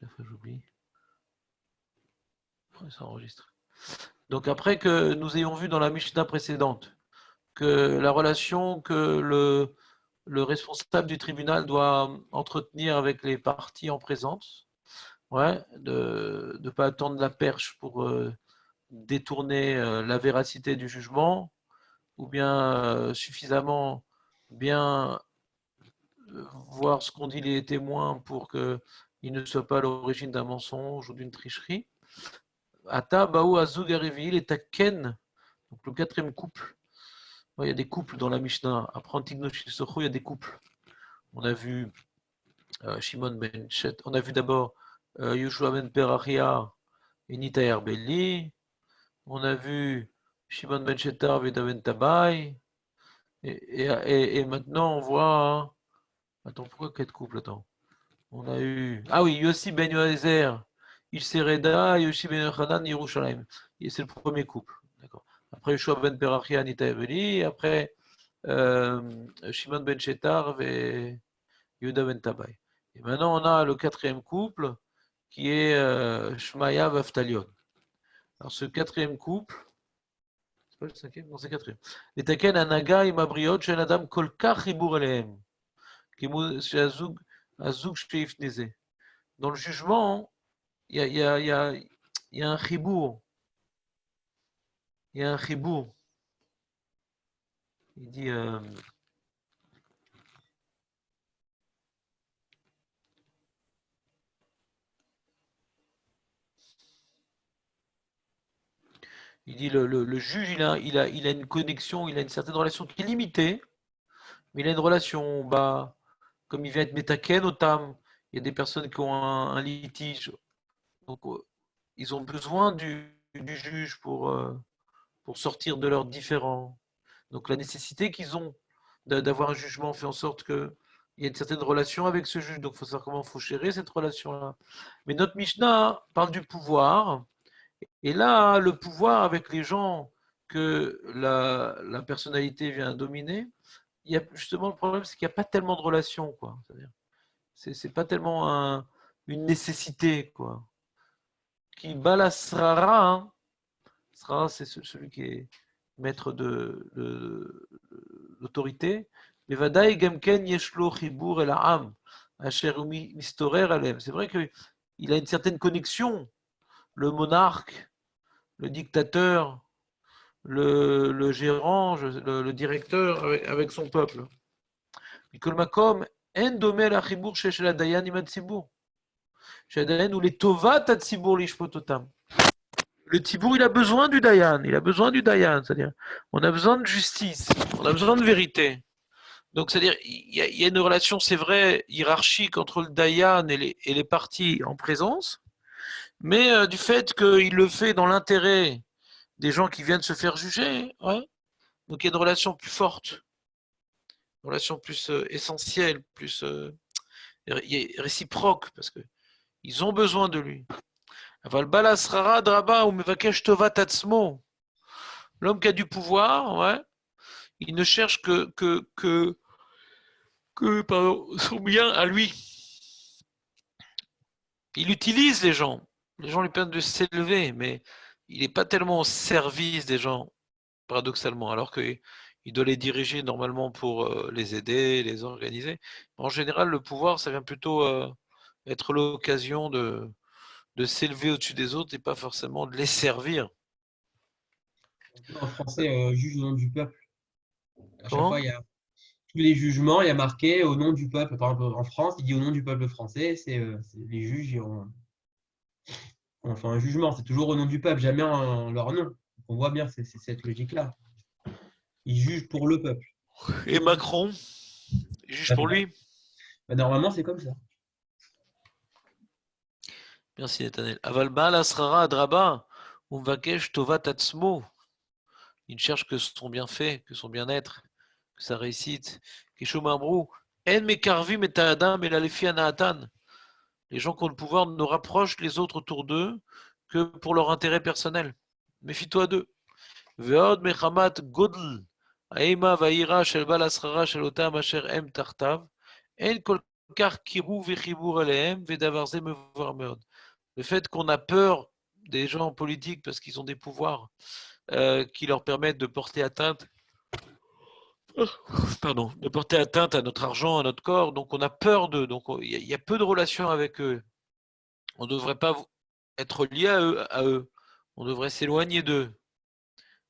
Après, j'oublie. Ça enregistre. Donc après que nous ayons vu dans la Mishnah précédente que la relation que le responsable du tribunal doit entretenir avec les parties en présence, ouais, de ne pas attendre la perche pour détourner la véracité du jugement, ou bien suffisamment bien voir ce qu'ont dit les témoins pour qu'il ne soit pas à l'origine d'un mensonge ou d'une tricherie. Ata Baou Azug Arevi, et Taken, donc le quatrième couple. Il y a des couples dans la Mishnah. Après Antigno Shisocho, il y a des couples. On a vu Shimon ben Shet, on a vu d'abord Yoshua ben Perachia et Nitaer Belli. On a vu Shimon ben Shetar, Veda ben Tabai. Et maintenant, on voit. Attends, pourquoi quatre couples? Attends. On a eu. Ah oui, Yossi ben Yoezer, Ishsereda, Yoshi ben Yochanan, Yerushalayim. Et c'est le premier couple. D'accord. Après, Yoshua ben Perachia, Nitaer Belli. Après, Shimon ben Shetar et Yehuda ben Tabai. Et maintenant, on a le quatrième couple qui est Shmaya Vaftalion. Alors, ce quatrième couple, c'est pas le cinquième, non, c'est le quatrième. Et Taken Anaga Imabriot Shen Adam Kolkar Chibur Elehem. Azug Sheif Neze. Dans le jugement, il y a un chibour. Il y a un chibour. Il dit. Il dit le juge, il a une connexion, il a une certaine relation qui est limitée, mais il a une relation, bah, comme il vient être métaken, autam, il y a des personnes qui ont un litige, donc ils ont besoin du juge pour sortir de leurs différends. Donc la nécessité qu'ils ont d'avoir un jugement fait en sorte qu'il y a une certaine relation avec ce juge, donc il faut savoir comment il faut gérer cette relation-là. Mais notre Mishnah parle du pouvoir, et là, le pouvoir avec les gens que la personnalité vient dominer, il y a justement le problème, c'est qu'il n'y a pas tellement de relations, quoi. C'est pas tellement une nécessité, quoi. Qui balasrara, hein. Srara, c'est celui qui est maître de l'autorité. Mais vadaï gamken yeshlo chibur el ha'am, asher mistorer alem. C'est vrai qu'il a une certaine connexion, le monarque, le dictateur, le gérant, le directeur avec son peuple. Mikol makom, en domé la chibur shesh la dayan imad tzibur. Shadayan ou les tovat at tzibur lishpototam. Le Tibour, il a besoin du Dayan, il a besoin du Dayan, c'est-à-dire, on a besoin de justice, on a besoin de vérité. Donc, c'est-à-dire, il y a une relation, c'est vrai, hiérarchique entre le Dayan et les parties en présence, mais du fait qu'il le fait dans l'intérêt des gens qui viennent se faire juger, ouais, donc il y a une relation plus forte, une relation plus essentielle, plus réciproque, parce qu'ils ont besoin de lui. L'homme qui a du pouvoir, ouais, il ne cherche que pardon, son bien à lui. Il utilise les gens. Les gens lui permettent de s'élever, mais il n'est pas tellement au service des gens, paradoxalement, alors qu'il doit les diriger normalement pour les aider, les organiser. En général, le pouvoir, ça vient plutôt être l'occasion de s'élever au-dessus des autres et pas forcément de les servir. En français, juge au nom du peuple. À chaque fois, Comment? il y a tous les jugements, il y a marqué au nom du peuple. Par exemple, en France, il dit au nom du peuple français, les juges ont fait un jugement. C'est toujours au nom du peuple, jamais en leur nom. Donc, on voit bien, c'est cette logique-là. Ils jugent pour le peuple. Et Macron, il juge pour lui. Bah, normalement, c'est comme ça. Merci Nathanaël. Aval Baal Asrara Adraba, Umvakesh Tovat Atzmo. Il ne cherche que son bienfait, que son bien-être, que sa réussite. Kishom Amrou, En Mekarvim et Adam et la Lefi Anaatan. Les gens qui ont le pouvoir ne rapprochent les autres autour d'eux que pour leur intérêt personnel. Méfie-toi d'eux. Veod Mechamat Godl, Aima Vaira Shel Baal Asrara Shel Otam Asher Em Tartav, En Kol Le fait qu'on a peur des gens politiques parce qu'ils ont des pouvoirs qui leur permettent de porter atteinte de porter atteinte à notre argent, à notre corps, donc on a peur d'eux, donc il y a peu de relations avec eux. On ne devrait pas être lié à eux. On devrait s'éloigner d'eux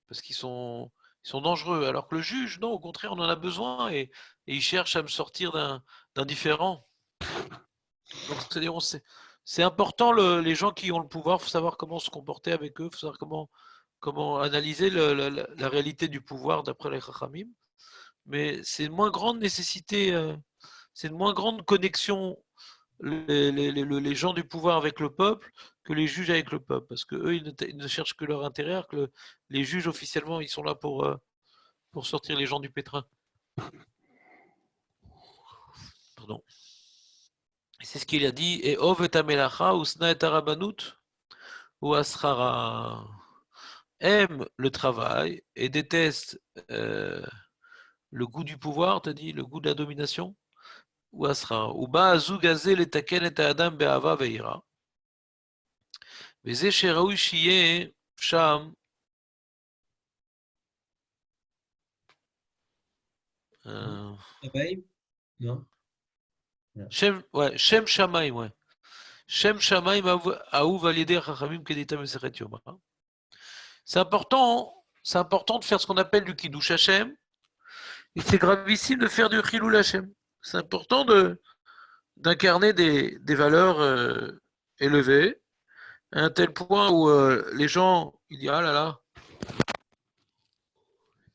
parce ils sont dangereux. Alors que le juge, non, au contraire, on en a besoin et il cherche à me sortir d'un différend. Donc c'est-à-dire, c'est important les gens qui ont le pouvoir, il faut savoir comment se comporter avec eux, il faut savoir comment analyser la réalité du pouvoir d'après les Chachamim. Mais c'est une moins grande nécessité, c'est une moins grande connexion les gens du pouvoir avec le peuple que les juges avec le peuple, parce que eux ils ne cherchent que leur intérêt, alors que les juges officiellement ils sont là pour sortir les gens du pétrin. Pardon. Et c'est ce qu'il a dit. Et ov et amelacha usna et arabanut ou asrara. Aime le travail et déteste le goût du pouvoir, t'as dit, le goût de la domination. Ou asrara. Ou ba azug azé letaken et adam be'ava ve'ira. וזה שראוי שיהיה שם Non. שם שמיים, ouais. שם שמיים אהוב על ידי החכמים כדאיתא מסכת יומא. C'est important de faire ce qu'on appelle du Kiddush Hashem, et c'est gravissime de faire du Chilul Hashem. C'est important d'incarner des valeurs élevées, à un tel point où les gens, ils disent, ah là là,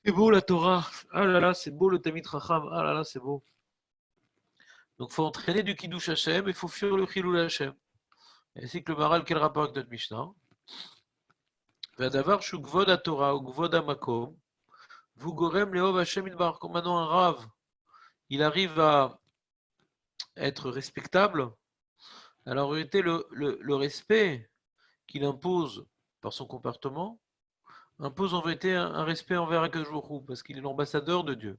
c'est beau la Torah, ah là là, c'est beau le Tamid Chacham, ah là là, c'est beau. Donc il faut entraîner du Kiddush Hashem et il faut fuir le Chilul Hashem. Ainsi que le Maral, quel rapport avec notre Mishnah? Vadavar shu gvod Torah ou gvod Makom, vous gorem leov Hashem idbar. Comme maintenant un rave, il arrive à être respectable. Alors en réalité, le respect qu'il impose par son comportement impose en vérité un respect envers Akadosh Baruch Hu, parce qu'il est l'ambassadeur de Dieu.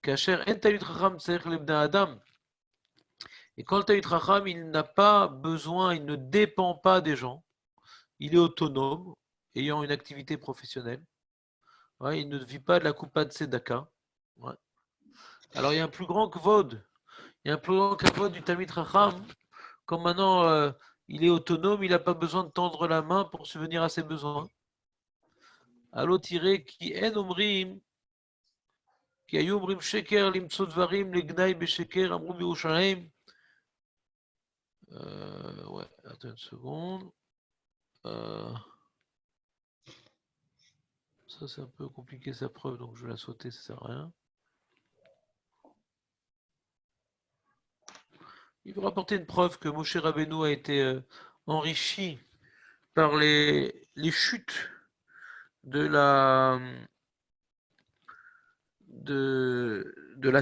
Kacher en talut chacham tzarich lebnei adam. Et quand le talut chacham, il n'a pas besoin, il ne dépend pas des gens, il est autonome, ayant une activité professionnelle. Ouais, il ne vit pas de la coupa de Sedaka. Ouais. Alors il y a un plus grand kavod. Il y a un plus grand kavod du Talmid Chacham. Comme maintenant il est autonome, il n'a pas besoin de tendre la main pour subvenir à ses besoins. Allo tiré qui en omrim, qui ayu omrim sheker limtso dvarim legnai besheker amru b'Yerushalayim. Ouais, attends une seconde. Ça c'est un peu compliqué sa preuve, donc je vais la sauter, ça sert à rien. Il veut rapporter une preuve que Moshe Rabbeinu a été enrichi par les chutes de la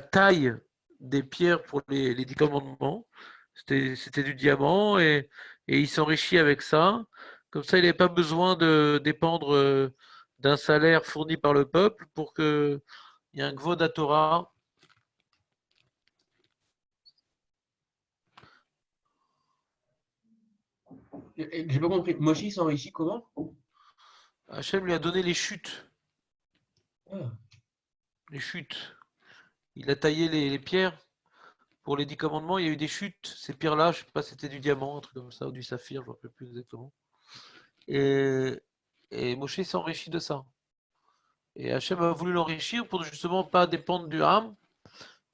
taille des pierres pour les 10 commandements. C'était du diamant et il s'enrichit avec ça. Comme ça, il n'avait pas besoin de dépendre d'un salaire fourni par le peuple pour qu'il y ait un Gvod à Torah. J'ai pas compris. Moshi s'enrichit comment? Hachem lui a donné les chutes. Ah. Les chutes. Il a taillé les pierres. Pour les 10 commandements, il y a eu des chutes. Ces pierres-là, je ne sais pas si c'était du diamant, un truc comme ça, ou du saphir, je ne me rappelle plus exactement. Et Moshe s'est enrichi de ça. Et Hachem a voulu l'enrichir pour justement pas dépendre du Ham.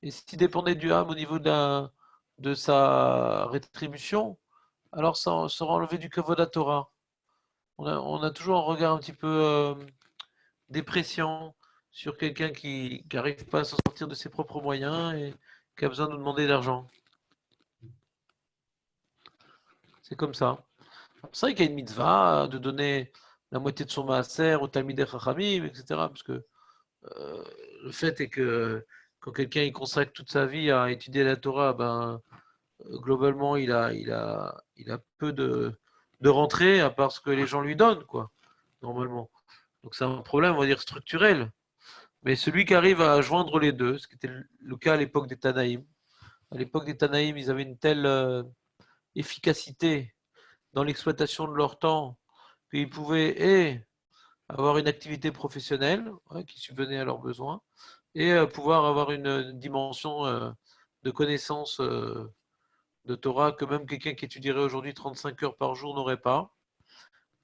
Et s'il dépendait du Ham au niveau de sa rétribution, alors ça sera enlevé du Kavod Torah. On a toujours un regard un petit peu dépréciant sur quelqu'un qui n'arrive pas à s'en sortir de ses propres moyens et qui a besoin de nous demander d'argent. C'est comme ça. C'est vrai qu'il y a une mitzvah de donner la moitié de son maaser au Talmidei Chachamim, etc. Parce que le fait est que quand quelqu'un il consacre toute sa vie à étudier la Torah, ben, globalement, il a peu de rentrée à part ce que les gens lui donnent, quoi, normalement. Donc c'est un problème, on va dire, structurel. Mais celui qui arrive à joindre les deux, ce qui était le cas à l'époque des Tanaïm, À l'époque des Tanaïm, ils avaient une telle efficacité dans l'exploitation de leur temps qu'ils pouvaient avoir une activité professionnelle qui subvenait à leurs besoins et pouvoir avoir une dimension de connaissance de Torah que même quelqu'un qui étudierait aujourd'hui 35 heures par jour n'aurait pas.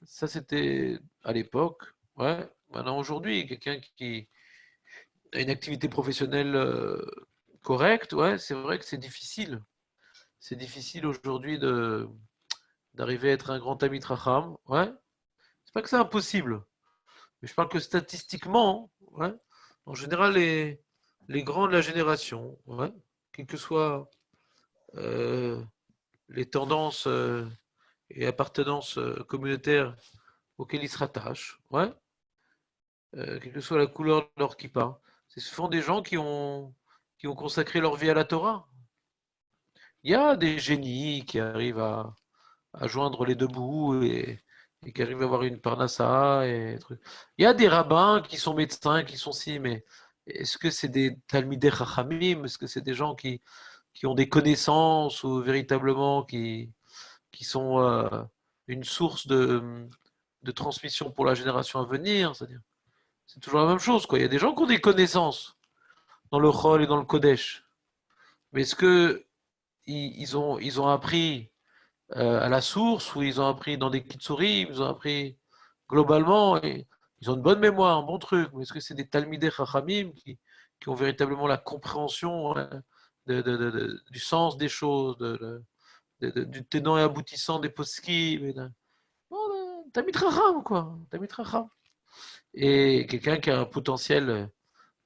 Ça, c'était à l'époque. Ouais. Maintenant, aujourd'hui, quelqu'un qui a une activité professionnelle correcte, ouais, c'est vrai que c'est difficile. C'est difficile aujourd'hui d'arriver à être un grand Talmid Chacham. Ouais. C'est pas que c'est impossible, mais je parle que statistiquement, ouais, en général, les grands de la génération, ouais, quelles que soient euh, les tendances et appartenances communautaires auxquelles ils se rattachent, ouais, quelle que soit la couleur de leur kippa, c'est souvent des gens qui ont consacré leur vie à la Torah. Il y a des génies qui arrivent à joindre les deux bouts et qui arrivent à avoir une parnassa et trucs. Il y a des rabbins qui sont médecins, qui sont si, mais est-ce que c'est des talmidei chachamim? Est-ce que c'est des gens qui ont des connaissances ou véritablement qui sont une source de transmission pour la génération à venir? C'est-à-dire, c'est toujours la même chose, quoi. Il y a des gens qui ont des connaissances dans le Chol et dans le Kodesh. Mais est-ce que ils ont appris à la source ou ils ont appris dans des kitsurim, ils ont appris globalement et ils ont une bonne mémoire, un bon truc. Mais est-ce que c'est des talmidei chachamim qui ont véritablement la compréhension du sens des choses, du tenant et aboutissant des poskim non, talmid chacham, quoi. Talmid chacham. Et quelqu'un qui a un potentiel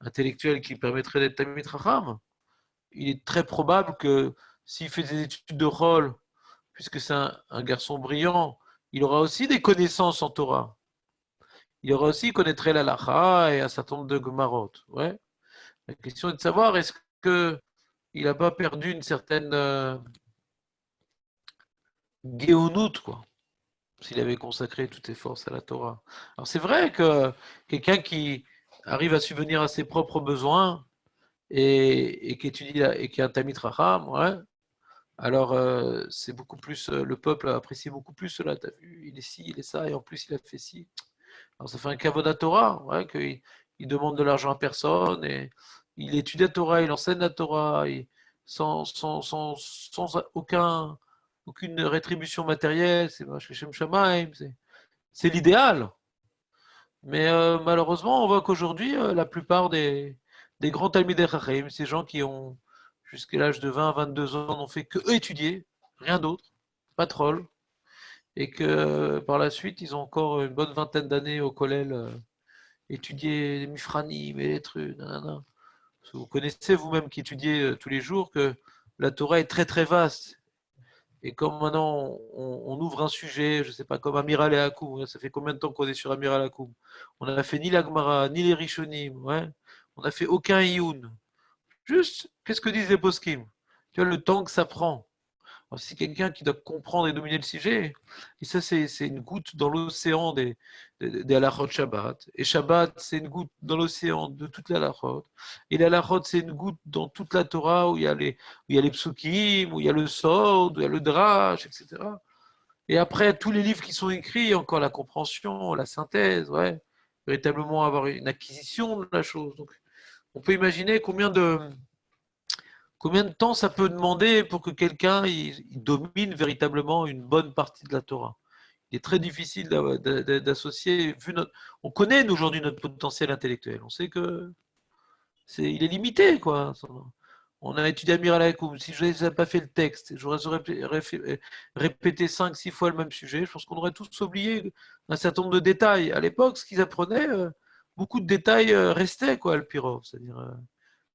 intellectuel qui permettrait d'être talmid chacham, il est très probable que s'il fait des études de rôle, puisque c'est un garçon brillant, il aura aussi des connaissances en Torah. Il aura aussi connaîtrait la lacha et un certain nombre de gemarot. Ouais. La question est de savoir est-ce que il n'a pas perdu une certaine géonoute, quoi, s'il avait consacré toutes ses forces à la Torah. Alors c'est vrai que quelqu'un qui arrive à subvenir à ses propres besoins et qui étudie et qui a un Tamid Raham, ouais, alors c'est beaucoup plus, le peuple apprécie beaucoup plus cela, t'as vu, il est ci, il est ça, et en plus il a fait ci. Alors ça fait un kavod à Torah, ouais, qu'il demande de l'argent à personne, et il étudie la Torah, il enseigne la Torah, sans aucune rétribution matérielle, c'est Shem Shamaim, c'est l'idéal. Mais malheureusement, on voit qu'aujourd'hui, la plupart des grands Talmidei Chacham, ces gens qui ont jusqu'à l'âge de 20, 22 ans, n'ont fait que étudier, rien d'autre, pas de troll, et que par la suite, ils ont encore une bonne vingtaine d'années au collège étudier les Mifranim et les trucs, nanana. Vous connaissez vous-même qui étudiez tous les jours que la Torah est très très vaste. Et comme maintenant on ouvre un sujet, je ne sais pas, comme Amiral et Hakoum, ça fait combien de temps qu'on est sur Amiral et Hakoum? On n'a fait ni la Gemara, ni les Rishonim, ouais. On n'a fait aucun Iyun. Juste, qu'est-ce que disent les poskim? Tu vois le temps que ça prend. Alors, c'est quelqu'un qui doit comprendre et dominer le sujet. Et ça, c'est une goutte dans l'océan des halachot Shabbat. Et Shabbat, c'est une goutte dans l'océan de toute la halachot. Et la halachot, c'est une goutte dans toute la Torah où il y a les psukim, où il y a le sod, où il y a le drash, etc. Et après, tous les livres qui sont écrits, il y a encore la compréhension, la synthèse, ouais. Véritablement avoir une acquisition de la chose. Donc, on peut imaginer combien de temps ça peut demander pour que quelqu'un il domine véritablement une bonne partie de la Torah. Il est très difficile d'associer, on connaît aujourd'hui notre potentiel intellectuel, on sait que il est limité, quoi. On a étudié Amiral Hakoum, si je n'avais pas fait le texte, j'aurais répété 5, 6 fois le même sujet, je pense qu'on aurait tous oublié un certain nombre de détails. À l'époque, ce qu'ils apprenaient, beaucoup de détails restaient, quoi, le Pirov, c'est-à-dire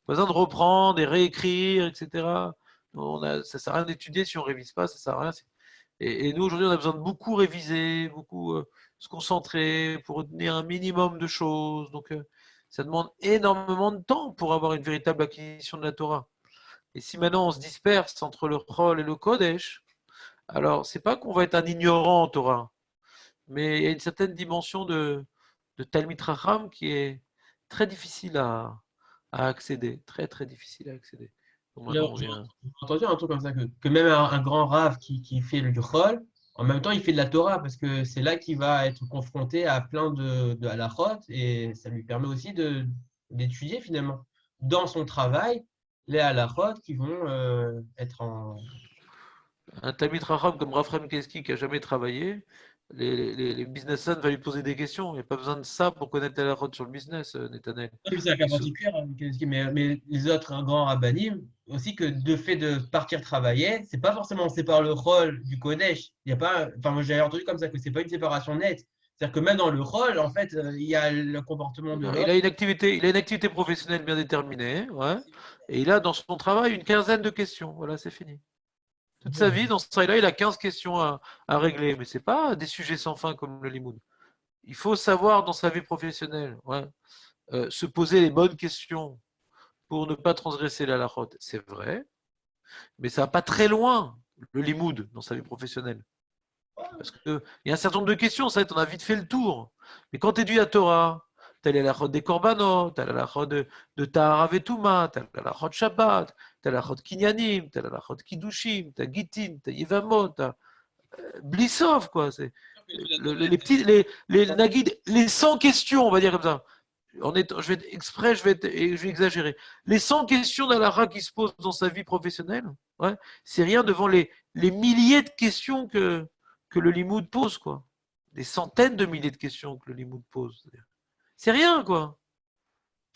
pas besoin de reprendre et réécrire, etc. Ça ne sert à rien d'étudier si on ne révise pas, ça sert à rien. Et nous, aujourd'hui, on a besoin de beaucoup réviser, beaucoup se concentrer pour retenir un minimum de choses. Donc, ça demande énormément de temps pour avoir une véritable acquisition de la Torah. Et si maintenant on se disperse entre le Chol et le Kodesh, alors c'est pas qu'on va être un ignorant en Torah, mais il y a une certaine dimension de Talmid Racham qui est très difficile à accéder, très très difficile à accéder. Maintenant, on vient. J'ai entendu un truc comme ça, que même un grand rave qui fait du Chol, en même temps, il fait de la Torah, parce que c'est là qu'il va être confronté à plein de halachot, et ça lui permet aussi d'étudier finalement dans son travail les halachot qui vont être en. Un Talmid Chacham comme Raphaël Keski qui a jamais travaillé, les businessmen vont lui poser des questions. Il n'y a pas besoin de ça pour connaître la route sur le business, Netanel. Non, mais c'est un cas particulier, hein, mais les autres grands rabbinim, aussi que de fait de partir travailler, c'est pas forcément séparer le rôle du Kodesh. Il y a pas, enfin, moi j'avais entendu comme ça que c'est pas une séparation nette. C'est-à-dire que même dans le rôle, en fait, il y a le comportement de Non, l'homme. il a une activité professionnelle bien déterminée, ouais, et il a dans son travail une quinzaine de questions. Voilà, c'est fini. Toute sa vie, dans ce travail-là, il a 15 questions à régler, mais c'est pas des sujets sans fin comme le limoud. Il faut savoir dans sa vie professionnelle, ouais, se poser les bonnes questions pour ne pas transgresser la halachot. C'est vrai, mais ça va pas très loin, le limoud, dans sa vie professionnelle. Parce qu'il y a un certain nombre de questions, ça, on a vite fait le tour. Mais quand tu étudies la Torah, tu as la halachot des korbanot, tu as la halachot de Tahara Vetuma, tu as la halachot Shabbat, tu as la halachot Kinyanim, tu as la halachot Kiddushim, tu as Gitin, tu as Yevamot, tu as Blissov, quoi. C'est les petits, Nagid, les 100 questions, on va dire comme ça. Je vais être exprès, je vais exagérer. Les 100 questions d'Alara qui se posent dans sa vie professionnelle, ouais, c'est rien devant les milliers de questions que le Limoud pose, quoi. Des centaines de milliers de questions que le Limoud pose. C'est rien, quoi.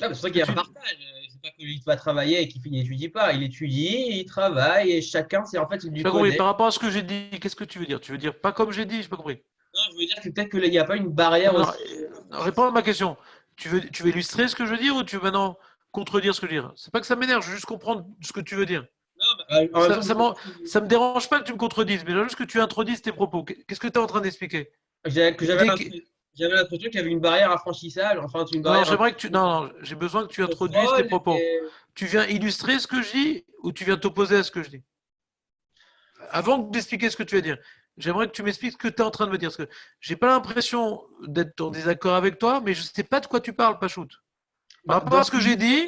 Ah, c'est pour ça Ce qu'il que y a un tu... partage. C'est pas qu'il va travailler et qu'il n'étudie pas. Il étudie, il travaille, et chacun, c'est en fait Je du pas compris. Kodesh. Par rapport à ce que j'ai dit, qu'est-ce que tu veux dire? Tu veux dire pas comme j'ai dit? Je pas compris. Non, je veux dire que peut-être qu'il n'y a pas une barrière Non, non, aussi. réponds à ma question. Tu veux illustrer ce que je veux dire ou tu veux maintenant contredire ce que je veux dire? C'est pas que ça m'énerve, je veux juste comprendre ce que tu veux dire. Non, en même Ça, temps, ça me dérange pas que tu me contredises, mais juste que tu introduises tes propos. Qu'est-ce que tu es en train d'expliquer? que L'idée j'avais l'impression qu'il y avait une barrière infranchissable, enfin une Non, non, barrière entre j'aimerais que tu. Non, non, j'ai besoin que tu le introduises tes rôle propos. et. Tu viens illustrer ce que je dis ou tu viens t'opposer à ce que je dis? Avant d'expliquer ce que tu vas dire, j'aimerais que tu m'expliques ce que tu es en train de me dire. Parce que j'ai pas l'impression d'être en désaccord avec toi, mais je sais pas de quoi tu parles, Pachout. Par Bah, rapport à ce que j'ai dit,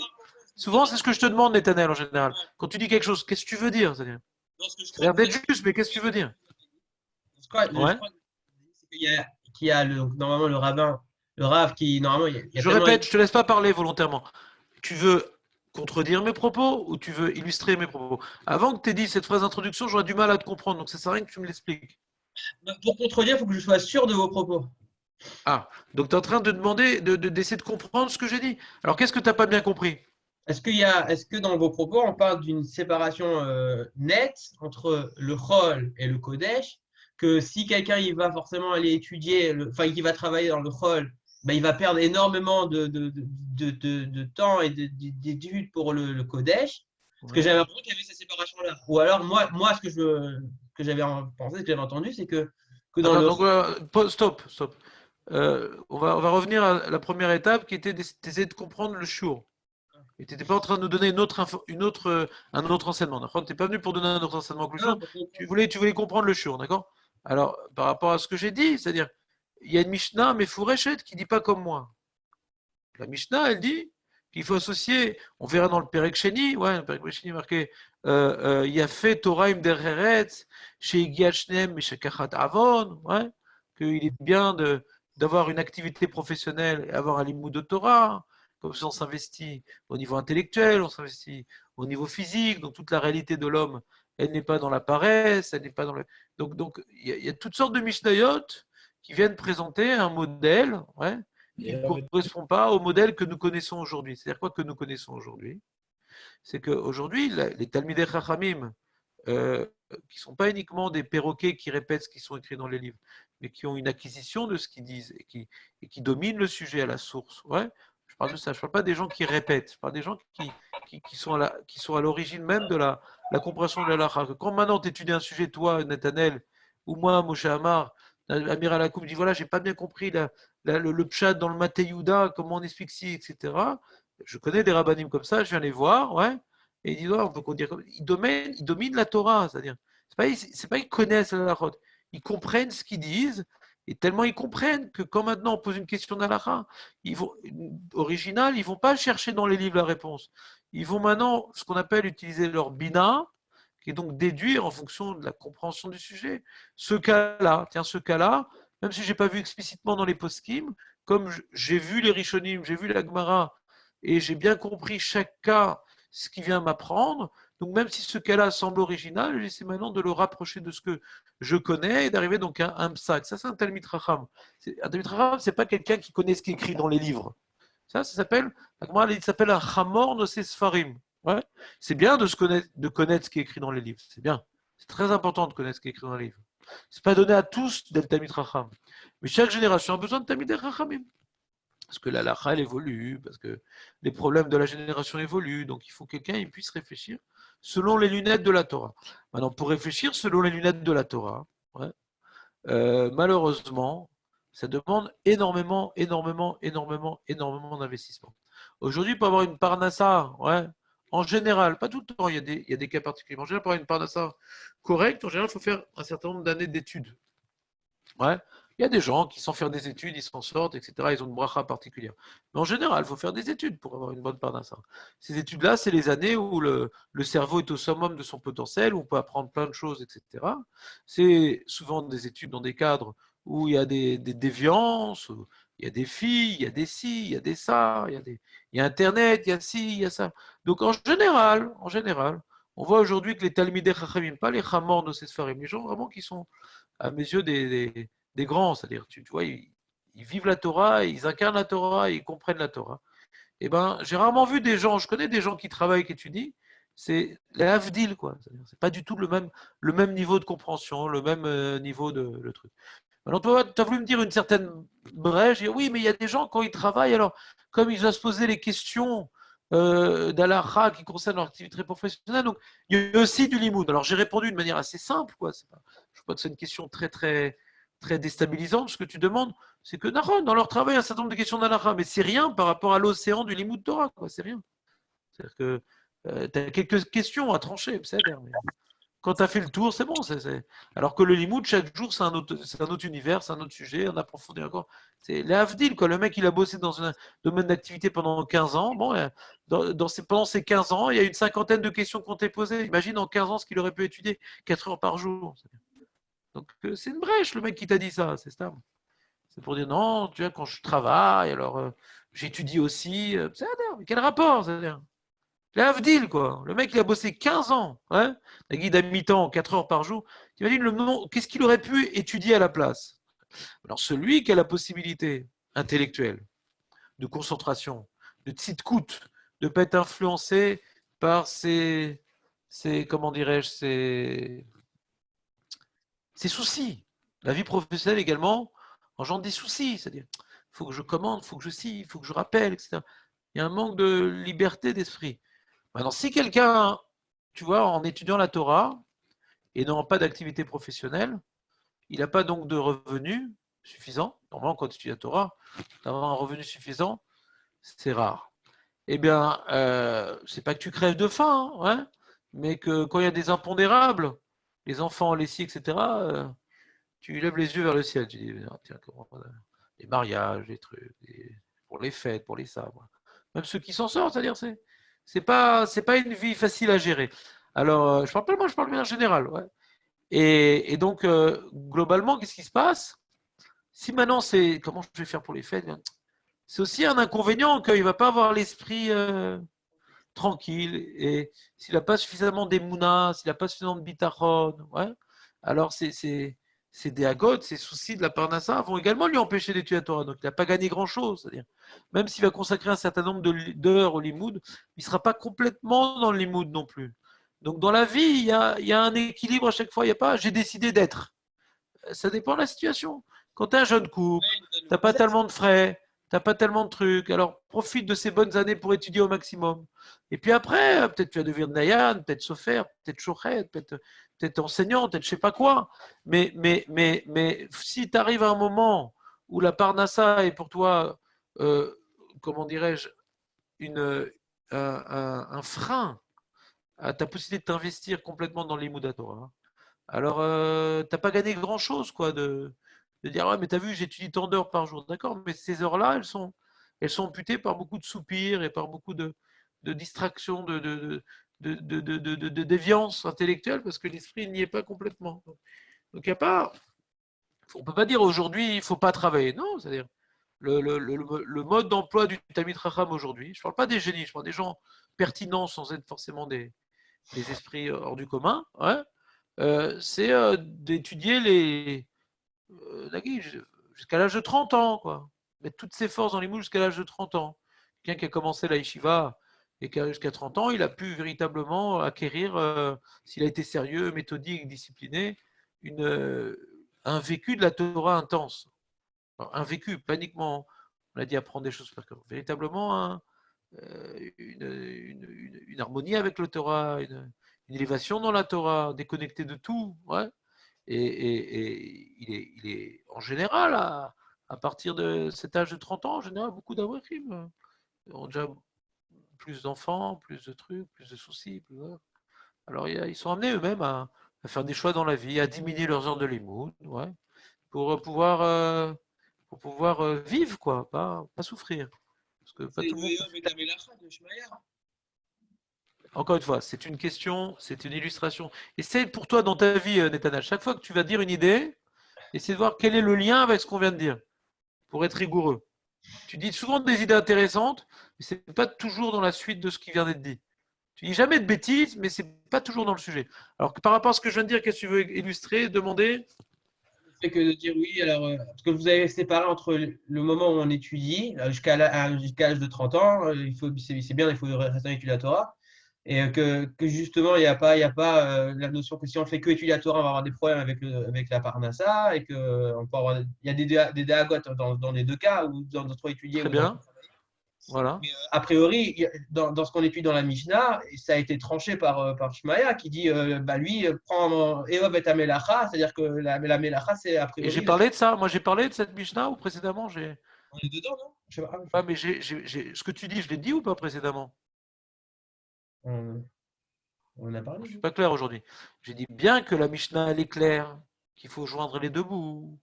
souvent c'est ce que je te demande, Netanel, en général. Quand tu dis quelque chose, qu'est-ce que tu veux dire? C'est-à-dire, dans ce que je ça a crois l'air dire, d'être juste, mais qu'est-ce que tu veux dire? je Ouais. crois c'est qu'il y a normalement le rabbin, le rave qui, normalement, il y a Je tellement. répète, je te laisse pas parler volontairement. Tu veux contredire mes propos ou tu veux illustrer mes propos? Avant que tu aies dit cette phrase d'introduction, j'aurais du mal à te comprendre, donc ça sert à rien que tu me l'expliques. Pour contredire, il faut que je sois sûr de vos propos. Ah, donc tu es en train de demander, d'essayer de comprendre ce que j'ai dit. Alors qu'est-ce que tu n'as pas bien compris? Est-ce que dans vos propos, on parle d'une séparation nette entre le Chol et le Kodesh, que si quelqu'un il va forcément aller étudier, enfin, qui va travailler dans le Chol, ben, il va perdre énormément de temps et d'études pour le Kodesh, parce que Ouais. j'avais l'impression qu'il y avait cette séparation-là. Ou alors, moi que j'avais pensé, ce que j'avais entendu, c'est que dans Attends, le donc stop, stop. On va revenir à la première étape qui était d'essayer de comprendre le shiur. Et tu n'étais pas en train de nous donner un autre enseignement, d'accord? Tu n'es pas venu pour donner un autre enseignement que le Non, shiur. Tu voulais comprendre le shiur, d'accord? Alors, par rapport à ce que j'ai dit, c'est-à-dire, il y a une Mishnah, mais Fourechet, qui dit pas comme moi. La Mishnah, elle dit qu'il faut associer, on verra dans le Perek Sheni, ouais, le Perek Sheni marqué, il y a fait Torah im dereret, chez Igiat Shneem, chez Kachat Avon, ouais, qu'il est bien d'avoir une activité professionnelle et avoir un limoud de Torah, comme ça on s'investit au niveau intellectuel, on s'investit au niveau physique, donc toute la réalité de l'homme, elle n'est pas dans la paresse, elle n'est pas dans le. Donc il y a toutes sortes de Mishnayot qui viennent présenter un modèle, ouais, qui ne correspond pas au modèle que nous connaissons aujourd'hui. C'est-à-dire quoi que nous connaissons aujourd'hui? C'est qu'aujourd'hui, les Talmidei Chachamim, qui ne sont pas uniquement des perroquets qui répètent ce qui sont écrits dans les livres, mais qui ont une acquisition de ce qu'ils disent et qui dominent le sujet à la source. Ouais, je parle de ça. Je ne parle pas des gens qui répètent. Je parle des gens qui sont à l'origine même de la compréhension de la halakha. Quand maintenant tu étudies un sujet, toi, Nathanaël, ou moi, Moshe Amar, Amir Alakoum dit voilà, j'ai pas bien compris le pshat dans le Mathéouda, comment on explique ci, etc. Je connais des rabbinim comme ça, je viens les voir, ouais, et ils disent ouais, on peut dire comme ils dominent la Torah, c'est-à-dire, c'est pas qu'ils connaissent la halachot, ils comprennent ce qu'ils disent Et tellement ils comprennent que quand maintenant on pose une question d'halakha originale, ils ne vont pas chercher dans les livres la réponse. Ils vont maintenant, ce qu'on appelle utiliser leur bina, qui est donc déduire en fonction de la compréhension du sujet. Ce cas-là, tiens, ce cas-là, même si je n'ai pas vu explicitement dans les poskim, comme j'ai vu les Rishonim, j'ai vu la Gemara, et j'ai bien compris chaque cas, ce qui vient m'apprendre, donc même si ce cas-là semble original, j'essaie maintenant de le rapprocher de ce que je connais et d'arriver donc à un psak. Ça, c'est un Talmid Racham. Un Talmid Racham, c'est pas quelqu'un qui connaît ce qui est écrit dans les livres. Ça s'appelle, il s'appelle un Chamor no Sfarim. Ouais. C'est bien de connaître ce qui est écrit dans les livres. C'est bien. C'est très important de connaître ce qui est écrit dans les livres. C'est pas donné à tous d'être Talmid Racham. Mais chaque génération a besoin de Talmid Rachamim. Parce que la lacha, elle évolue, parce que les problèmes de la génération évoluent. Donc il faut que quelqu'un puisse réfléchir selon les lunettes de la Torah. Maintenant, pour réfléchir selon les lunettes de la Torah, ouais, malheureusement, ça demande énormément d'investissement. Aujourd'hui, pour avoir une parnassa, ouais, en général, pas tout le temps, il y a des cas particuliers. En général, pour avoir une parnassa correcte, en général, il faut faire un certain nombre d'années d'études. Ouais. Il y a des gens qui, sans faire des études, ils s'en sortent, etc. Ils ont une bracha particulière. Mais en général, il faut faire des études pour avoir une bonne parnassa. Ces études-là, c'est les années où le cerveau est au summum de son potentiel, où on peut apprendre plein de choses, etc. C'est souvent des études dans des cadres où il y a des déviances, où il y a des filles, il y a des ci, il y a des ça, il y a Internet, il y a ci, il y a ça. Donc en général, on voit aujourd'hui que les Talmidei Chachamim, pas les Chamor de ces Sfarim, les gens vraiment qui sont à mes yeux des grands, c'est-à-dire, tu vois, ils vivent la Torah, ils incarnent la Torah, ils comprennent la Torah. Eh ben, j'ai rarement vu des gens, je connais des gens qui travaillent, qui étudient, c'est les Havdil, quoi. C'est pas du tout le même niveau de compréhension, le même niveau de le truc. Alors, toi, tu as voulu me dire une certaine brèche, dire, oui, mais il y a des gens, quand ils travaillent, alors, comme ils doivent se poser les questions d'Alaha qui concernent leur activité professionnelle, donc il y a aussi du limoud. Alors, j'ai répondu de manière assez simple, quoi. Je ne sais pas que c'est une question très déstabilisante, ce que tu demandes, c'est que dans leur travail, il y a un certain nombre de questions d'Alaha, mais c'est rien par rapport à l'océan du limoud Torah, quoi. C'est rien. C'est-à-dire que tu as quelques questions à trancher, c'est mais quand tu as fait le tour, c'est bon. Alors que le limoud, chaque jour, c'est un autre univers, c'est un autre sujet, on approfondit encore. C'est les Havdil, quoi. Le mec, il a bossé dans un domaine d'activité pendant 15 ans. Bon, pendant ces 15 ans, il y a une cinquantaine de questions qu'on t'ait posées. Imagine en 15 ans ce qu'il aurait pu étudier 4 heures par jour. Donc, c'est une brèche, le mec qui t'a dit ça, c'est ça. C'est pour dire non, tu vois, quand je travaille, alors j'étudie aussi. Mais quel rapport, c'est-à-dire L'Avdil, quoi. Le mec, il a bossé 15 ans. Hein, la guide à mi-temps, 4 heures par jour. T'imagines le nom, qu'est-ce qu'il aurait pu étudier à la place? Alors, celui qui a la possibilité intellectuelle, de concentration, de tzidkout, de ne pas être influencé par comment dirais-je, ses soucis. La vie professionnelle également engendre des soucis. C'est-à-dire, il faut que je commande, il faut que je scie, il faut que je rappelle, etc. Il y a un manque de liberté d'esprit. Maintenant, si quelqu'un, tu vois, en étudiant la Torah et n'ayant pas d'activité professionnelle, il n'a pas donc de revenus suffisants. Normalement, quand tu étudies la Torah, d'avoir un revenu suffisant, c'est rare. Eh bien, c'est pas que tu crèves de faim, hein, ouais, mais que quand il y a des impondérables, les enfants, les scies, etc., tu lèves les yeux vers le ciel. Tu dis, ah, tiens, les mariages, les trucs, pour les fêtes, pour les sabres. Même ceux qui s'en sortent, c'est-à-dire, c'est pas une vie facile à gérer. Alors, je parle pas de moi, je parle bien en général. Ouais. Et donc, globalement, qu'est-ce qui se passe? Si maintenant c'est comment je vais faire pour les fêtes, c'est aussi un inconvénient qu'il ne va pas avoir l'esprit tranquille. Et s'il n'a pas suffisamment d'émouna, s'il n'a pas suffisamment de bitachon, ouais, alors ces déagotes, ces soucis de la parnassa vont également lui empêcher d'étudier la Torah. Donc il n'a pas gagné grand-chose. C'est-à-dire, même s'il va consacrer un certain nombre d'heures au limoud, il ne sera pas complètement dans le limoud non plus. Donc dans la vie, il y a un équilibre à chaque fois. Il n'y a pas j'ai décidé d'être. Ça dépend de la situation. Quand tu es un jeune couple, tu n'as pas tellement de frais, tu n'as pas tellement de trucs, alors profite de ces bonnes années pour étudier au maximum. Et puis après, peut-être tu vas devenir Nayan, peut-être Sofer, peut-être Chochet, peut-être enseignant, peut-être je sais pas quoi. Mais si tu arrives à un moment où la Parnassa est pour toi, comment dirais-je, un frein à ta possibilité de t'investir complètement dans l'Imoud Torah, alors tu n'as pas gagné grand-chose quoi, de dire ouais, mais t'as vu, j'étudie tant d'heures par jour. D'accord, mais ces heures-là, elles sont amputées par beaucoup de soupirs et par beaucoup de distractions, de déviance intellectuelle parce que l'esprit n'y est pas complètement. Donc il n'y a pas. On ne peut pas dire aujourd'hui il ne faut pas travailler. Non, c'est-à-dire le mode d'emploi du Talmid Chacham aujourd'hui, je ne parle pas des génies, je parle des gens pertinents sans être forcément des esprits hors du commun, ouais, c'est d'étudier jusqu'à l'âge de 30 ans, quoi. Mettre toutes ses forces dans les moules jusqu'à l'âge de 30 ans. Quelqu'un qui a commencé la yeshiva et qui a jusqu'à 30 ans, il a pu véritablement acquérir, s'il a été sérieux, méthodique, discipliné, un vécu de la Torah intense. Alors, un vécu, pas uniquement, on a dit apprendre des choses par cœur, véritablement une harmonie avec le Torah, une élévation dans la Torah, déconnecté de tout. Ouais. Et il est en général, à partir de cet âge de 30 ans, en général, beaucoup d'Avrechim ont déjà plus d'enfants, plus de trucs, plus de soucis. Voilà. Alors ils sont amenés eux-mêmes à faire des choix dans la vie, à diminuer leurs heures de limoud, ouais, pour pouvoir vivre, quoi, pas souffrir. Parce que pas C'est tout le monde. le Betamelacha de Shmaya. Encore une fois, c'est une question, c'est une illustration. Et c'est pour toi dans ta vie, Netanel, chaque fois que tu vas dire une idée, essaie de voir quel est le lien avec ce qu'on vient de dire, pour être rigoureux. Tu dis souvent des idées intéressantes, mais ce n'est pas toujours dans la suite de ce qui vient d'être dit. Tu dis jamais de bêtises, mais c'est pas toujours dans le sujet. Alors que par rapport à ce que je viens de dire, qu'est-ce que tu veux illustrer, demander? Fait que de dire oui, alors, parce que vous avez séparé entre le moment où on étudie, jusqu'à l'âge de 30 ans, c'est bien, il faut rester étudier la Torah, et que justement, il y a pas la notion que si on fait que étudier la Torah, on va avoir des problèmes avec la Parnassa, et que on peut avoir, il y a des déagotes dans les deux cas, ou dans trop étudier Très ou dans trop bien, travailler. voilà. Mais a priori, dans ce qu'on étudie dans la Mishnah, ça a été tranché par Shmaya qui dit bah lui, prend Eov et Amelacha, c'est-à-dire que la Melacha, c'est a Et j'ai priori parlé de ça. Moi, j'ai parlé de cette Mishnah ou précédemment, on est dedans, non? Je sais pas. ah, mais ce que tu dis, je l'ai dit ou pas précédemment? On, on en a Je parlé, suis nous. pas clair aujourd'hui. J'ai dit bien que la Mishnah, elle est claire, qu'il faut joindre les deux bouts.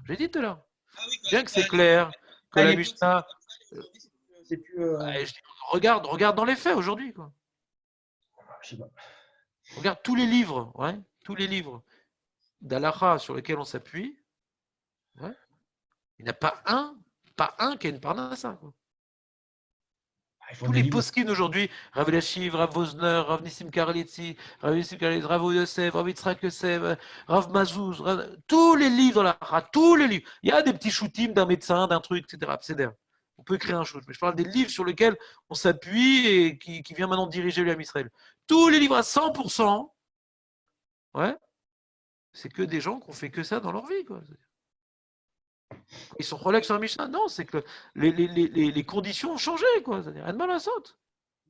J'ai dit tout à l'heure. Ah oui, Bien que c'est clair, que à la l'époque, c'était Mishnah, comme ça, et aujourd'hui, c'est plus. je dis, regarde dans les faits aujourd'hui, quoi. Je sais pas. Regarde tous les livres, ouais, tous les livres d'Alaha sur lesquels on s'appuie, ouais, il n'y en a pas un qui a une parnassa, quoi. Ah, ils font Tous des les livres. poskim d'aujourd'hui, Rav Elashiv, Rav Wozner, Rav Nissim Karelitzi, Rav Yosef, Rav Yitzhak Yosef, Rav Mazouz, tous les livres dans la tous les livres. Il y a des petits shootings d'un médecin, d'un truc, etc. On peut écrire un shoot, mais je parle des livres sur lesquels on s'appuie et qui vient maintenant diriger l'Israël Israël. Tous les livres à 100%, ouais, c'est que des gens qui ont fait que ça dans leur vie, quoi. Ils sont relax sur la Mishnah. Non, c'est que les conditions ont changé, quoi. C'est-à-dire, rien de mal à ça.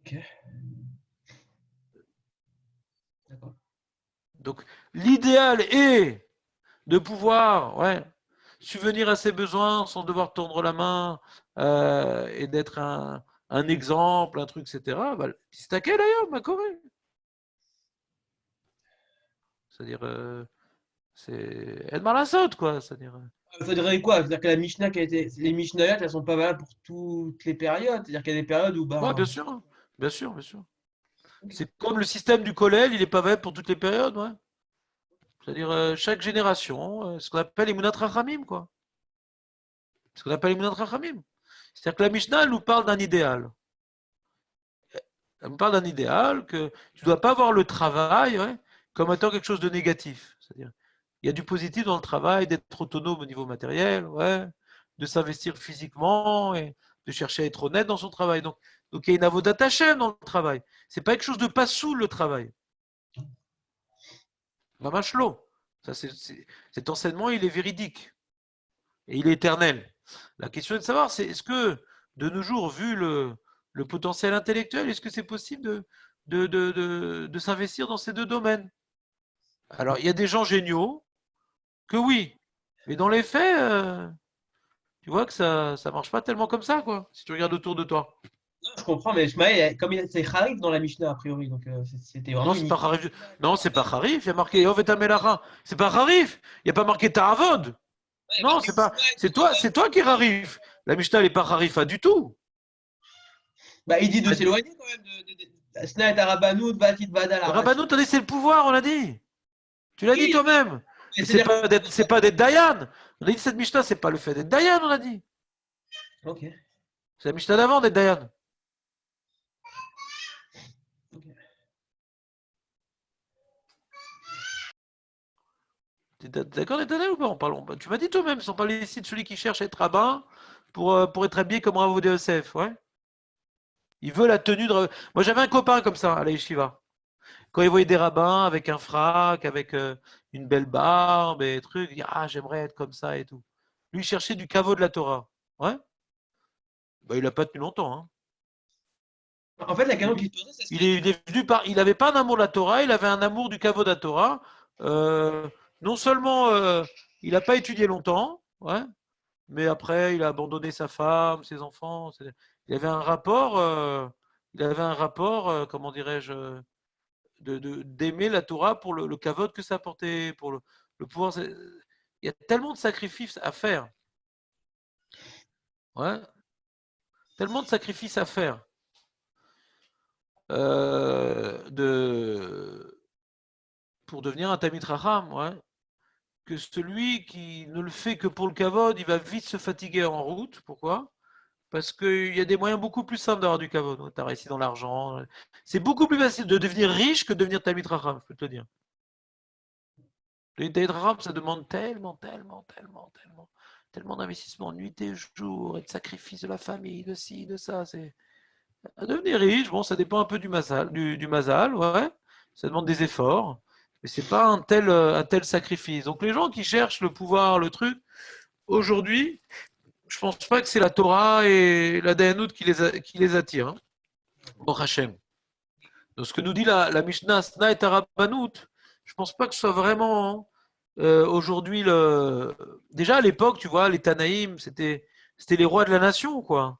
Ok, d'accord. Donc, l'idéal est de pouvoir, ouais, subvenir à ses besoins sans devoir tendre la main et d'être un exemple, un truc, etc. Bah, c'est d'ailleurs, ma Corée. C'est-à-dire, c'est El Malasot, quoi. C'est-à-dire, Il faudrait quoi? C'est-à-dire que la Mishnah qui a été. Les Mishnayot, elles sont pas valables pour toutes les périodes. C'est-à-dire qu'il y a des périodes où, ouais, ben. bien sûr, hein. Bien sûr, bien sûr. C'est comme le système du collège, il n'est pas valable pour toutes les périodes, ouais. C'est-à-dire, chaque génération, ce qu'on appelle les Munat Rachamim, quoi. Ce qu'on appelle les Munat Rachamim. C'est-à-dire que la Mishnah, elle nous parle d'un idéal. Elle me parle d'un idéal que tu ne dois pas voir le travail, ouais, comme étant quelque chose de négatif. C'est-à-dire, il y a du positif dans le travail, d'être autonome au niveau matériel, ouais, de s'investir physiquement et de chercher à être honnête dans son travail. Donc il y a une avodat Hashem dans le travail. C'est pas quelque chose de pas sous le travail. Mamashlo. Cet enseignement, il est véridique et il est éternel. La question est de savoir, c'est est-ce que de nos jours, vu le potentiel intellectuel, est-ce que c'est possible de s'investir dans ces deux domaines? Alors, il y a des gens géniaux que oui, mais dans les faits, tu vois que ça marche pas tellement comme ça, quoi, si tu regardes autour de toi. je comprends, mais Ishmael, comme c'est Harif dans la Mishnah, a priori, donc c'était Non, vraiment c'est une. pas Harif. Non, c'est pas Harif. Il y a marqué Yovet Amelacha. C'est pas Harif. Il n'y a pas marqué Ta'avod. Ouais, Non, c'est pas. C'est toi qui es Harif. La Mishnah, elle n'est pas Harifa du tout. Bah, il dit de Elle dit- s'éloigner quand même Sna et Arabanout, Batit Badal Le Arash. Rabbanou, t'as c'est le pouvoir, on l'a dit. Tu l'as dit Oui, toi-même. mais Mais c'est-à-dire. c'est pas d'être Dayan. On a dit cette Mishnah, c'est pas le fait d'être Dayan, on a dit. Ok. C'est la Mishnah d'avant d'être Dayan. Ok. T'es d'accord d'être Dayan ou pas? Tu m'as dit toi-même, sans parler ici de celui qui cherche à être rabbin pour être habillé comme Rav de Yosef. Ouais. Il veut la tenue de. Moi, j'avais un copain comme ça à la yeshiva. Quand il voyait des rabbins avec un frac, avec une belle barbe et trucs, il dit ah, j'aimerais être comme ça et tout. Lui, il cherchait du caveau de la Torah. Ouais. Bah, il l'a pas tenu longtemps. Hein. En fait, la question qui Il, se posait, c'est ce il que tu. est venu par. Il n'avait pas un amour de la Torah, il avait un amour du caveau de la Torah. Euh, non seulement il n'a pas étudié longtemps, ouais, mais après il a abandonné sa femme, ses enfants. Il avait un rapport, comment dirais-je, d'aimer la Torah pour le kavod que ça apportait, pour le pouvoir. Il y a tellement de sacrifices à faire. Ouais, tellement de sacrifices à faire. Pour devenir un Tamid Raham, ouais, que celui qui ne le fait que pour le kavod, il va vite se fatiguer en route. Pourquoi? Parce qu'il y a des moyens beaucoup plus simples d'avoir du kavod. Tu as réussi dans l'argent. C'est beaucoup plus facile de devenir riche que de devenir Tamid Raham, je peux te le dire. Le Tamid Raham, ça demande tellement d'investissement, nuit et jour, et de sacrifice de la famille, de ci, de ça. C'est devenir riche. Bon, ça dépend un peu du mazal, ouais. Ça demande des efforts, mais c'est pas un tel sacrifice. Donc les gens qui cherchent le pouvoir, le truc, aujourd'hui, je pense pas que c'est la Torah et la Dayanut qui les attire. Hein. Bon, Hachem. Donc ce que nous dit la Mishnah, Sna et Arabanut, je pense pas que ce soit vraiment aujourd'hui le. Déjà à l'époque, tu vois, les Tanaïm, c'était les rois de la nation, quoi.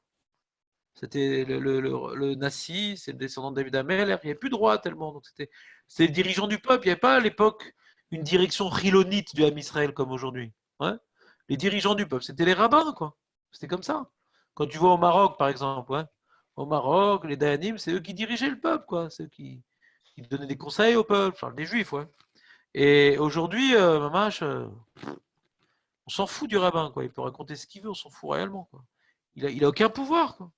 C'était le Nassi, c'est le descendant de David Amel, il n'y avait plus de roi tellement. Donc c'était le dirigeant du peuple. Il n'y avait pas à l'époque une direction chilonite du Ham Israël comme aujourd'hui. Ouais. Les dirigeants du peuple, c'était les rabbins, quoi. C'était comme ça. Quand tu vas au Maroc, par exemple, ouais. Au Maroc, les Dayanim, c'est eux qui dirigeaient le peuple, quoi. C'est eux qui donnaient des conseils au peuple. Je parle des juifs, ouais. Et aujourd'hui, Mamash, on s'en fout du rabbin, quoi. Il peut raconter ce qu'il veut, on s'en fout réellement, quoi. Il a aucun pouvoir, quoi.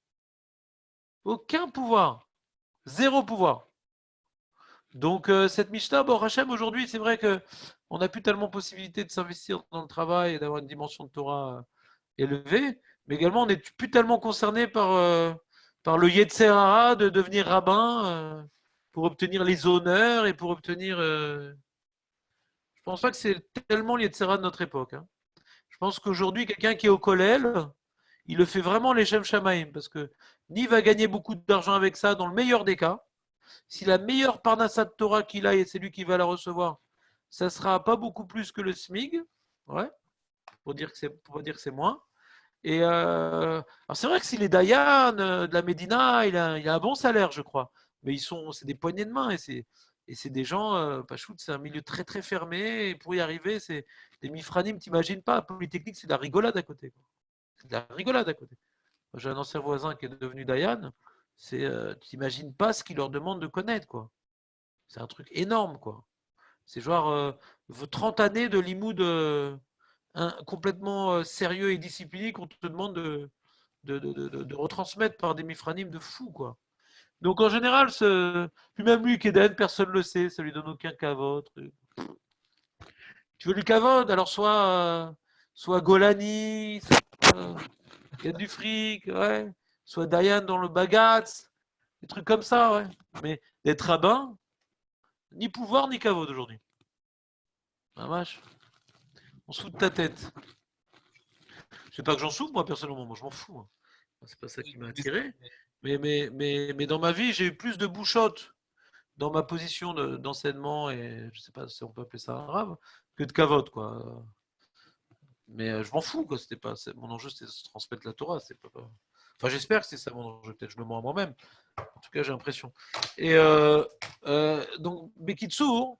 Aucun pouvoir. Zéro pouvoir. Donc cette Mishnah, bon, Hachem, aujourd'hui, c'est vrai que on n'a plus tellement possibilité de s'investir dans le travail et d'avoir une dimension de Torah élevée, mais également on n'est plus tellement concerné par le Yetzer Hara de devenir rabbin pour obtenir les honneurs et pour obtenir. Je pense pas que c'est tellement le Yetzer Hara de notre époque. Hein. Je pense qu'aujourd'hui, quelqu'un qui est au Kollel, il le fait vraiment les Shem Shamaim, parce que ni va gagner beaucoup d'argent avec ça, dans le meilleur des cas, si la meilleure Parnassat Torah qu'il a et c'est lui qui va la recevoir, ça sera pas beaucoup plus que le SMIG, ouais, pour pas dire que c'est moins. Et alors c'est vrai que s'il est Dayan de la Médina, il a un bon salaire, je crois. Mais c'est des poignées de main et c'est des gens, Pachout, c'est un milieu très très fermé. Et pour y arriver, c'est des mifranim, t'imagines pas. Polytechnique, c'est de la rigolade à côté. C'est de la rigolade à côté. J'ai un ancien voisin qui est devenu Dayan. Tu t'imagines pas ce qu'il leur demande de connaître, quoi. C'est un truc énorme, quoi. C'est genre 30 années de limoud complètement sérieux et discipliné qu'on te demande de retransmettre par des mifranim de fou, quoi. Donc en général, puis même lui, Keden, personne ne le sait, ça lui donne aucun cavode. Tu veux du cavode, alors soit Golani, il y a du fric, ouais. Soit Dayan dans le Bagatz, des trucs comme ça, ouais. Mais d'être rabbin, ni pouvoir ni cavode aujourd'hui. Ah vache, on se fout de ta tête. C'est pas que j'en souffre, moi, personnellement, moi, je m'en fous. Moi. C'est pas ça qui m'a attiré. Mais dans ma vie, j'ai eu plus de bouchottes dans ma position d'enseignement, et je sais pas si on peut appeler ça arabe, que de cavote, quoi. Mais je m'en fous, quoi. Mon enjeu, c'était de transmettre la Torah. C'est pas. Enfin, j'espère que c'est ça mon enjeu. Peut-être je le mens à moi-même. En tout cas, j'ai l'impression. Et donc, Bekitsour.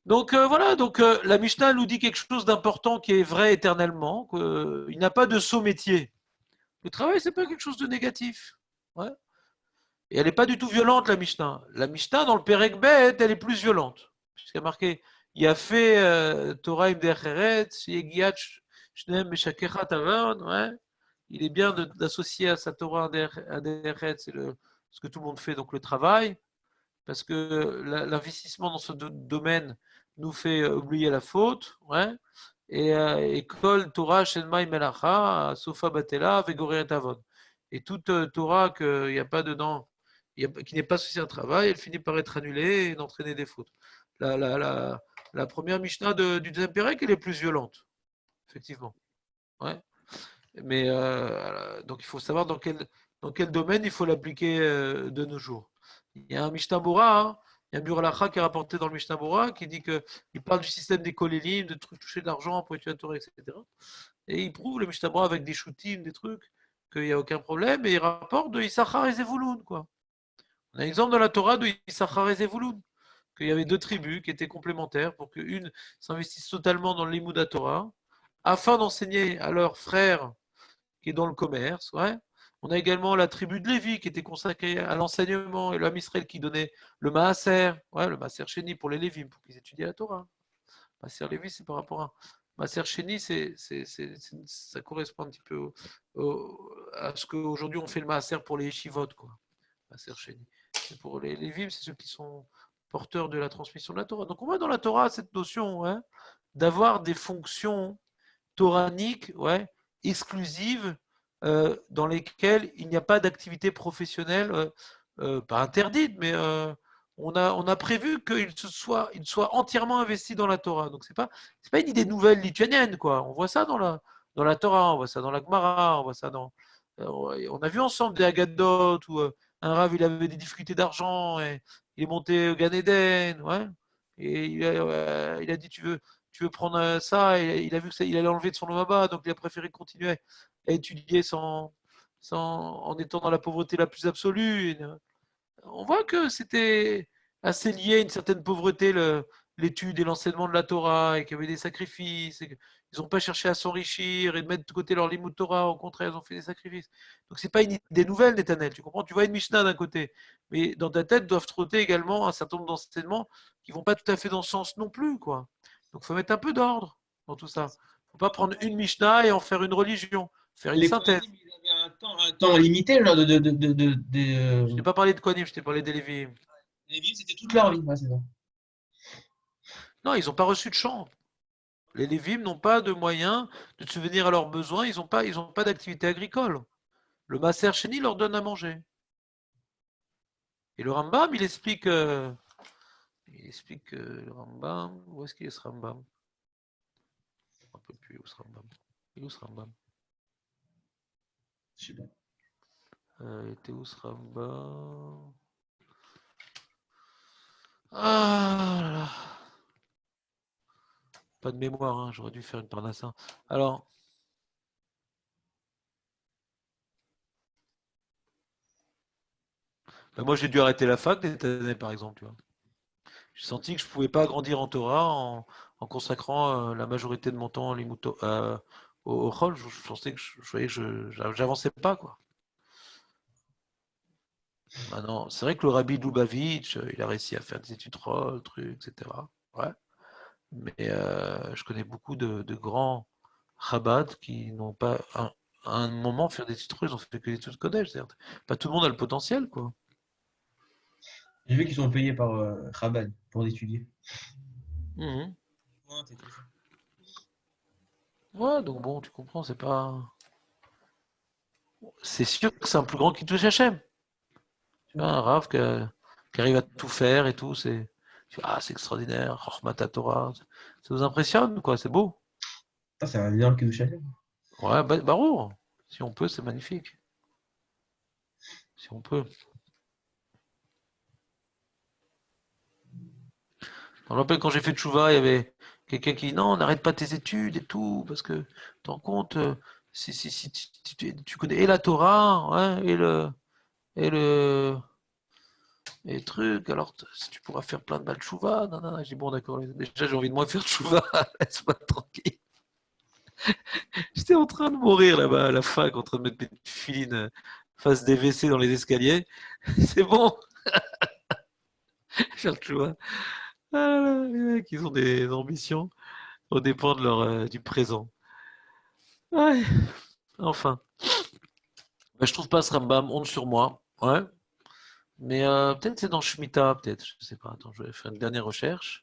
Donc voilà, donc la Mishnah nous dit quelque chose d'important qui est vrai éternellement. Il n'a pas de saut métier. Le travail, c'est pas quelque chose de négatif. Ouais. Et elle n'est pas du tout violente, la Mishnah. La Mishnah, dans le Perek Bet, elle est plus violente. Puisqu'il y a marqué il y a fait Torah im derecheret, yegiat shneem meshakecha tavan. Ouais. Il est bien d'associer à sa Torah un derecheret, c'est ce que tout le monde fait, donc le travail. Parce que l'investissement dans ce domaine nous fait oublier la faute. Ouais. Et Kol Torah Shenmai Melacha, Sofa Batela, Vegoreret Avon. Et toute Torah qu'il n'y a pas dedans, qui n'est pas associée à un travail, elle finit par être annulée et d'entraîner des fautes. La première Mishnah du deuxième Pérec, elle est plus violente, effectivement. Ouais. Mais donc il faut savoir dans quel domaine il faut l'appliquer de nos jours. Il y a un Mishnah Bora, hein, il y a un Buralacha qui est rapporté dans le Mishnah Bora qui dit qu'il parle du système des kolélim, de trucs toucher de l'argent pour étudier la Torah, etc. Et il prouve le Mishnah Bora avec des shootim, des trucs, qu'il n'y a aucun problème, et il rapporte de Issachar et Zevulun, quoi. On a un exemple dans la Torah de Issachar et Zevulun, qu'il y avait deux tribus qui étaient complémentaires pour qu'une s'investisse totalement dans le Limud Torah, afin d'enseigner à leurs frères qui est dans le commerce. Ouais. On a également la tribu de Lévi qui était consacrée à l'enseignement et l'homme Israël qui donnait le Maaser, ouais, le Maaser Sheni pour les Lévim, pour qu'ils étudient la Torah. Maaser Lévi, c'est par rapport à Maaser Sheni, ça correspond un petit peu à ce qu'aujourd'hui on fait le Maaser pour les Yeshivot, quoi. Maaser Sheni. Et pour les Lévim, c'est ceux qui sont porteurs de la transmission de la Torah. Donc on voit dans la Torah cette notion ouais, d'avoir des fonctions toraniques ouais, exclusives dans lesquelles il n'y a pas d'activité professionnelle, pas interdite, mais on a prévu il soit entièrement investi dans la Torah. Donc c'est pas une idée nouvelle lituanienne, quoi. On voit ça dans la Torah, on voit ça dans la Gemara, on voit ça on a vu ensemble des Haggadot où un Rav il avait des difficultés d'argent et il est monté au Gan Eden, ouais. Et il a dit tu veux prendre ça, et il a vu que ça, il allait enlever de son lomaba, donc il a préféré continuer à étudier en étant dans la pauvreté la plus absolue. On voit que c'était assez lié à une certaine pauvreté, l'étude et l'enseignement de la Torah, et qu'il y avait des sacrifices, et ils n'ont pas cherché à s'enrichir et de mettre de côté leur limud Torah, au contraire, ils ont fait des sacrifices. Donc c'est pas une idée nouvelle, Netanel, tu comprends? Tu vois une Mishnah d'un côté, mais dans ta tête doivent trotter également un certain nombre d'enseignements qui vont pas tout à fait dans ce sens non plus, quoi. Donc il faut mettre un peu d'ordre dans tout ça. Faut pas prendre une Mishnah et en faire une religion, faire une Les synthèse. Kohanim, ils avaient un temps limité, genre Je t'ai pas parlé de Kohanim, je t'ai parlé des Lévi'im. les vivre, c'était toute leur vie. Ouais, c'est ça. Non, ils n'ont pas reçu de champ. Les Lévim n'ont pas de moyens de subvenir à leurs besoins, ils ont pas d'activité agricole. Le Maser Sheni leur donne à manger. Et le Rambam, il explique le Rambam, où est-ce qu'il est ce Rambam? Je ne me rappelle plus où est ce Rambam. Il est où ce Rambam? Je sais pas. Il était où ce Rambam? Ah là là. Pas de mémoire, hein, j'aurais dû faire une parnassa. Alors, ben moi j'ai dû arrêter la fac cette année par exemple, tu vois. J'ai senti que je ne pouvais pas grandir en Torah en consacrant la majorité de mon temps au Chol. Je pensais que je voyais que j'avançais pas, quoi. Maintenant, c'est vrai que le Rabbi Lubavitch, il a réussi à faire des études Chol, trucs, etc. Ouais. Mais je connais beaucoup de grands Chabad qui n'ont pas, à un moment, fait des études Chol, ils ont fait que des études Kodesh. C'est-à-dire, pas tout le monde a le potentiel, quoi. J'ai vu qu'ils sont payés par Chabad pour étudier. Mhm. Ouais, c'était ça. Ouais, donc bon, tu comprends, c'est pas. C'est sûr que c'est un plus grand qui touche Hachem. Tu vois, un Rav qui arrive à tout faire et tout, c'est extraordinaire. Chokhmat Torah, ça vous impressionne, quoi, c'est beau. Ça, c'est un énorme qui nous challenge. Ouais, barour. Si on peut, c'est magnifique. Si on peut. Je me rappelle quand j'ai fait Tchouva, il y avait quelqu'un qui dit non, n'arrête pas tes études et tout, parce que, tu te rends compte, si tu connais et la Torah, hein, et le truc, alors si tu pourras faire plein de bal tchouva, non, non, non, j'ai dit, bon, d'accord, déjà j'ai envie de moins faire tchouva, laisse-moi tranquille. J'étais en train de mourir là-bas à la fac, en train de mettre mes filines face des WC dans les escaliers. C'est bon, faire tchouva. Ah là là, les mecs, ils ont des ambitions au dépend de du présent. Ouais, enfin. Bah, je trouve pas ce Rambam, honte sur moi. Ouais. Mais peut-être c'est dans Shemitah, peut-être. Je sais pas. Attends, je vais faire une dernière recherche.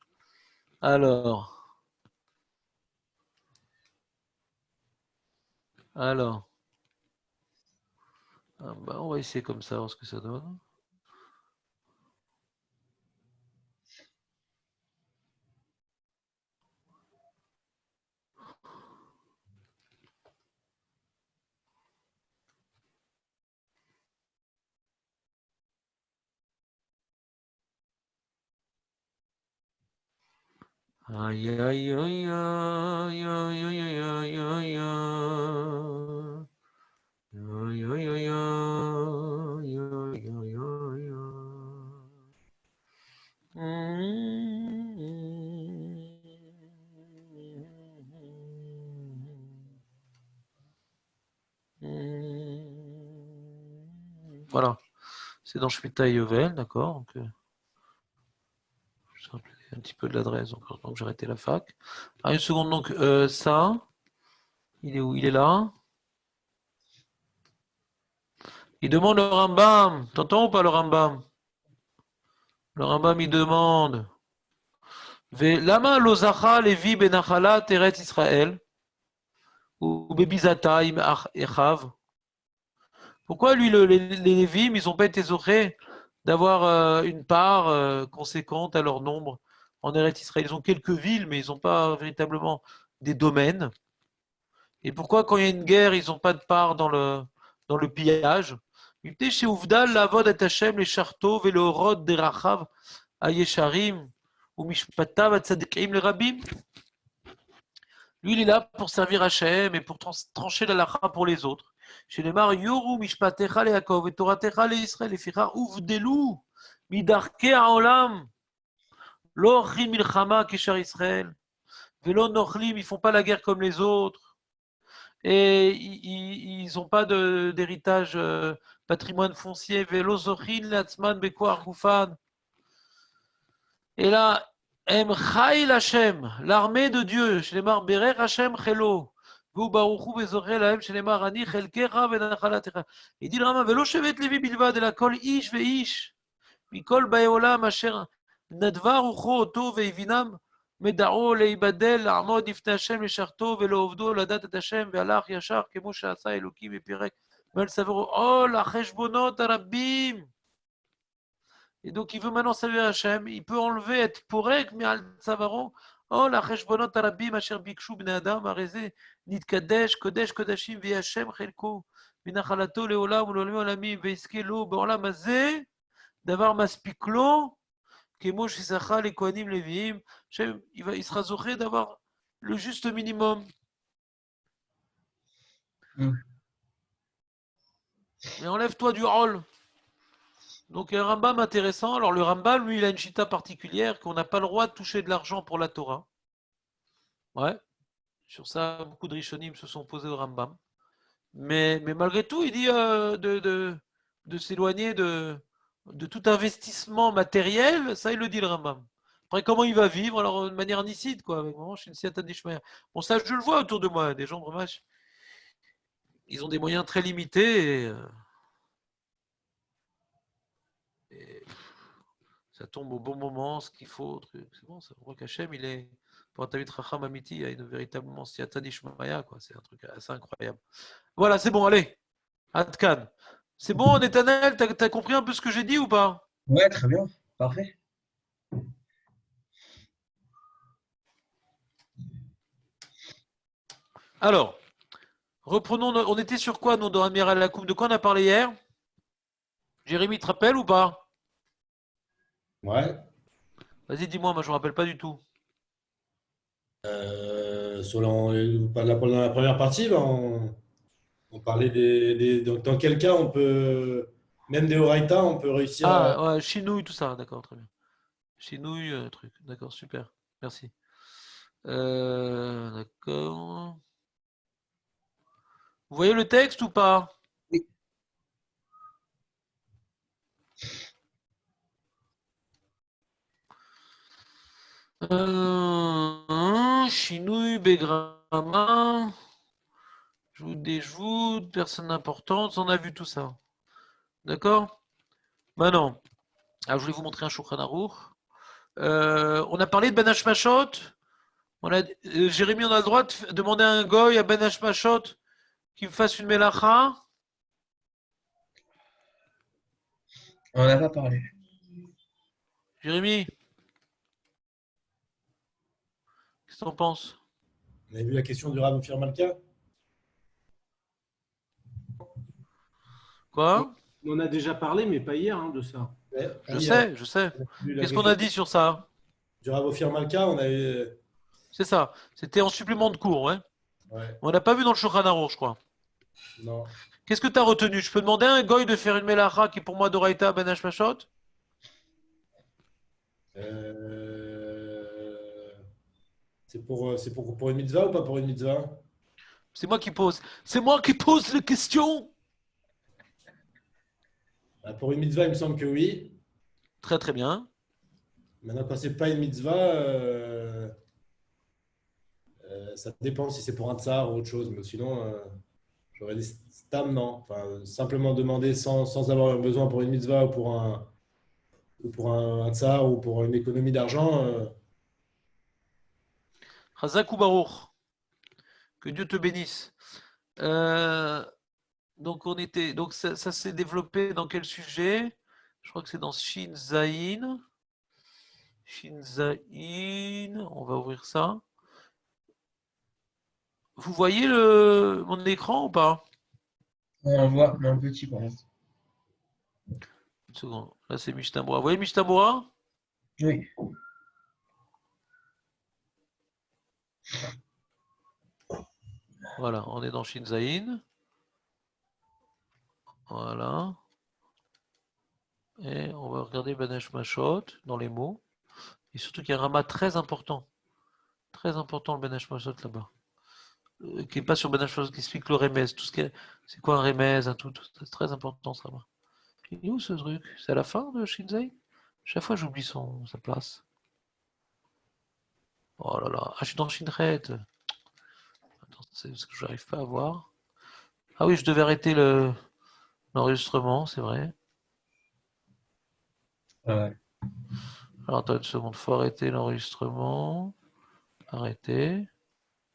Alors, alors. Ah, bah, on va essayer comme ça, voir ce que ça donne. Aïe, aïe, aïe, aïe, aïe, aïe, aïe, aïe, aïe, aïe. Aïe, aïe, aïe, aïe, aïe, aïe, aïe, aïe. Voilà, c'est dans Shemitah et Yovel, d'accord. Donc, je me rappelle un petit peu de l'adresse, donc j'ai arrêté la fac. Ah, une seconde, donc ça, il est où? Il est là. Il demande le Rambam. T'entends ou pas le Rambam? Le Rambam, il demande. Lama lozacha levi benachala teret Israël ou bebizataim echav. Pourquoi lui, les Lévim, ils n'ont pas été zorés d'avoir une part conséquente à leur nombre en Eretz Israël? Ils ont quelques villes, mais ils n'ont pas véritablement des domaines. Et pourquoi, quand il y a une guerre, ils n'ont pas de part dans le pillage? Chez Ouvdal, la vod et Hashem, les chartov et le rod des rachav, ayesharim, ou mishpatav, atzadikim, les rabbim. Lui, il est là pour servir Hachem et pour trancher la lacha pour les autres. Chez les mar, yoru mishpatecha le Yaakov et toratecha le Israël et fichar uvdelu midarke haolam lo ochrim milchama keshar Israël velo nochlim, ils font pas la guerre comme les autres et ils n'ont pas d'héritage patrimoine foncier velo zochin leatzman bekoar gufan. Et là, Em Chaïl Hashem, l'armée de Dieu, chez les mar Berer Hashem Chelo. Il dit le Rama, Velo Shevet Levi Bilvad, la Kol Ish Veish, Mikol Baeolam Asher Nadvar Ucho Oto Veivinam, Medao Leibadel, Armod Ifne Hashem, Lesharto, Velo Ovdo, Ladat et Hashem, Vealach Yashar, Kemo Shasa Elokim et Pirek, Mel Savero, Oh, la Cheshbonot Arabim. Et donc, il veut maintenant servir Hachem. Il peut enlever, être porek, mais al tzavaro. Oh, la cheshbonot arabim asher bikshu bnei adam, arezé, nitkadesh, kodesh, kodashim, vi Hachem chelko, vinachalato leolam, ulolim olamim, veiske lo, baolam hazeh, davar maspik lo, kemo shisacha les kohanim leviim. Hachem, il sera zoché d'avoir le juste minimum. Mais enlève-toi du rôle. Donc, un Rambam intéressant. Alors, le Rambam, lui, il a une chita particulière qu'on n'a pas le droit de toucher de l'argent pour la Torah. Ouais. Sur ça, beaucoup de Rishonim se sont posés au Rambam. Mais malgré tout, il dit de s'éloigner de tout investissement matériel. Ça, il le dit, le Rambam. Après, comment il va vivre? Alors, de manière nicide, quoi. Avec vraiment, je suis une certaine d'Ishmael. Bon, ça, je le vois autour de moi. Des gens, vraiment, ils ont des moyens très limités. Et ça tombe au bon moment, ce qu'il faut. C'est bon, ça. On voit qu'Hachem, il est. Pour un Tamid Racham Amiti, il y a une véritablement Siatan Ishmael, quoi. C'est un truc assez incroyable. Voilà, c'est bon, allez. Atkan. C'est bon, Netanel, t'as compris un peu ce que j'ai dit ou pas? Ouais, très bien. Parfait. Alors, reprenons. On était sur quoi, nous, dans Amiral Lakoum? De quoi on a parlé hier? Jérémy, te rappelle ou pas? Ouais. Vas-y, dis-moi, moi je me rappelle pas du tout. Pendant la première partie, ben, On parlait donc, dans quel cas on peut, même des Horaïta, on peut réussir à. Ah, ouais, chinouille, tout ça, d'accord, très bien. Chinouille, truc, d'accord, super, merci. D'accord. Vous voyez le texte ou pas? Oui. Chinouille, Begrama, joue des joutes, personne importante, on a vu tout ça. D'accord? Maintenant, je voulais vous montrer un Shulchan Aruch. On a parlé de Ben Hashmashot. Jérémy, on a le droit de demander à un goy, à Ben Hashmashot, qu'il me fasse une melacha. On n'a pas parlé. Jérémy, qu'est-ce que t'en penses? On a vu la question du Rav Ophir Malka. Quoi? On en a déjà parlé, mais pas hier, de ça. Ouais, Je hier, sais, je sais. on a vu la Qu'est-ce qu'on question a dit sur ça? du Rav Ophir Malka. On a eu. C'est ça. C'était en supplément de cours, ouais. Ouais, On n'a pas vu dans le Shulchan Aruch, je crois. non. Qu'est-ce que tu as retenu? Je peux demander à un goy de faire une melacha qui est pour moi d'Oraita Ben Hashmashot? Euh, pour une mitzvah ou pas pour une mitzvah? C'est moi qui pose. C'est moi qui pose les questions. Bah, pour une mitzvah, il me semble que oui. Très très bien. Maintenant, quand c'est pas une mitzvah, ça dépend si c'est pour un tsar ou autre chose. Mais sinon, j'aurais dit stam, non. Enfin, simplement demander sans avoir besoin pour une mitzvah ou pour un tsar ou pour une économie d'argent. Chazak ou Baruch. Que Dieu te bénisse. Euh, donc ça s'est développé dans quel sujet? Je crois que c'est dans Shin Zain. Shin Zain. On va ouvrir ça. Vous voyez mon écran ou pas? On voit, mais un petit pour l'instant. Une seconde. Là, c'est Mishtamura. Vous voyez Mishtamura? Oui. Voilà, on est dans Shin Zain. Voilà. Et on va regarder Banesh Mashot dans les mots. Et surtout qu'il y a un ramat très important. Très important le Banesh Mashot là-bas. Qui n'est pas sur Banesh Mashot, qui explique le remez. Tout ce qui c'est quoi un remez, un tout. C'est très important ce ramat. Il est où ce truc? C'est à la fin de Shin Zain? Chaque fois j'oublie sa place. Oh là là. Ah, je suis dans Shinret. Attends, c'est parce que je n'arrive pas à voir. Ah oui, je devais arrêter l'enregistrement, c'est vrai. Ouais. Alors attends une seconde, faut arrêter l'enregistrement. Arrêter.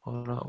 Voilà.